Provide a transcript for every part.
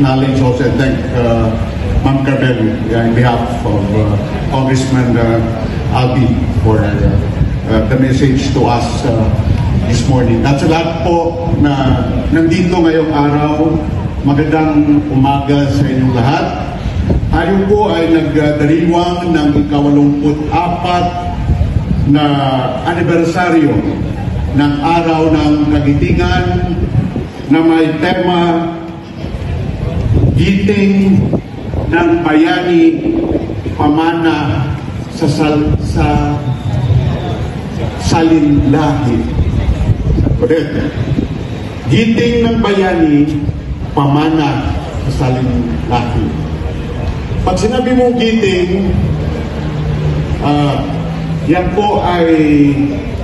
acknowledge also and thank Ma'am Carmel in behalf of Congressman Albi for the message to us this morning. At sa lahat po na nandito ngayong araw, magandang umaga sa inyong lahat. Tayo po ay nagdiriwang ng ika-84 na anibersaryo ng Araw ng Kagitingan na may tema Giting ng Bayani, Pamana sa Salinlahi. Giting ng Bayani, Pamana sa Salinlahi. Pag sinabi mong giting, yan po ay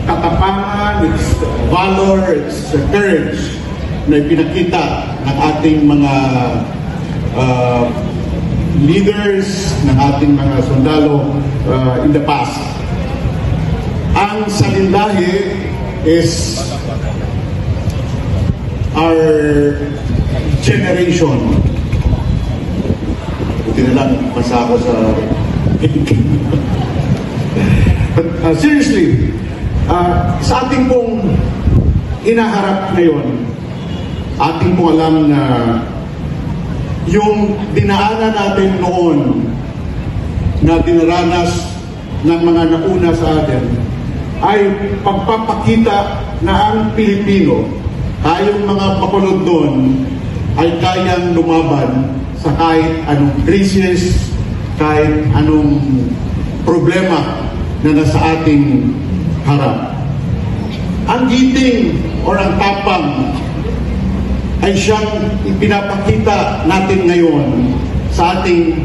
katapangan, it's valor, it's courage na ipinakita ng ating mga leaders, ng ating mga sundalo in the past. Ang Salinlahi is our generation. Buti na lang basa ako sa but seriously, sa ating pong hinaharap ngayon, ating pong alam na yung dinaanan natin noon na dinaranas ng mga nauna sa atin ay pagpapakita na ang Pilipino, tayong mga bakulod doon, ay kayang lumaban sa kahit anong krisis, kahit anong problema na nasa ating harap. Ang giting o ang tapang ay siyang ipinapakita natin ngayon sa ating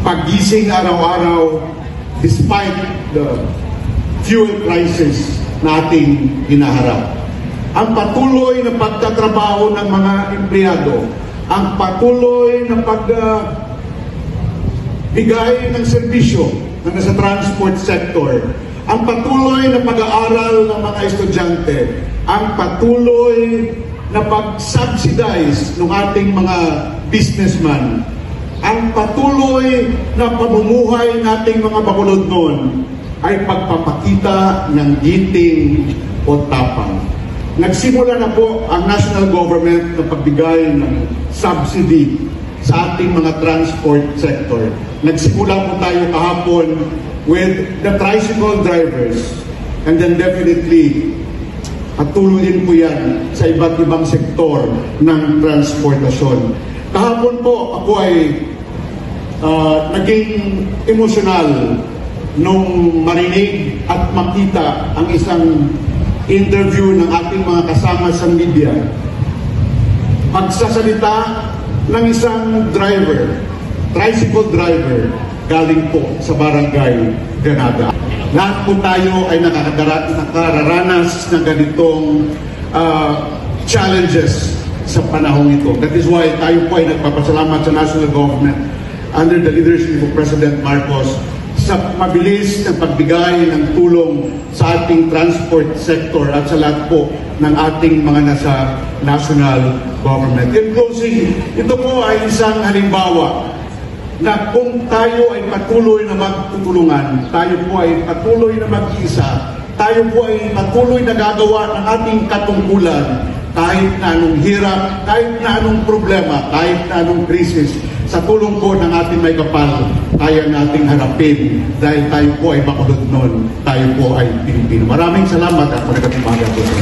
paggising araw-araw despite the fuel crisis na ating hinaharap. Ang patuloy na pagtatrabaho ng mga empleyado, ang patuloy na pagbigay ng serbisyo na nasa transport sector, ang patuloy na pag-aaral ng mga estudyante, ang patuloy na pag-subsidize ng ating mga businessman, ang patuloy na pamumuhay nating mga bakulod noon ay pagpapakita ng giting o tapang. Nagsimula na po ang national government na pagbigay ng subsidy sa ating mga transport sector. Nagsimula po tayo kahapon with the tricycle drivers, and then definitely patuloy din po yan sa iba't ibang sektor ng transportasyon. Kahapon po ako ay naging emosyonal nung marinig at makita ang isang interview ng ating mga kasama sa media. Pagsasalita ng isang driver, tricycle driver, galing po sa barangay Granada. Lahat po tayo ay nakararanas ng ganitong challenges sa panahong ito. That is why tayo po ay nagpapasalamat sa national government under the leadership of President Marcos sa mabilis na pagbigay ng tulong sa ating transport sector at sa lahat po ng ating mga nasa national government. In closing, ito po ay isang halimbawa na kung tayo ay patuloy na magtutulungan, tayo po ay patuloy na mag-isa, tayo po ay patuloy na gagawa ng ating katungkulan kahit na anong hirap, kahit na anong problema, kahit na anong krisis, sa tulong po ng ating may kapal, kaya nating harapin dahil tayo po ay bakulod noon, tayo po ay Pilipino. Maraming salamat at magandang umaga po sa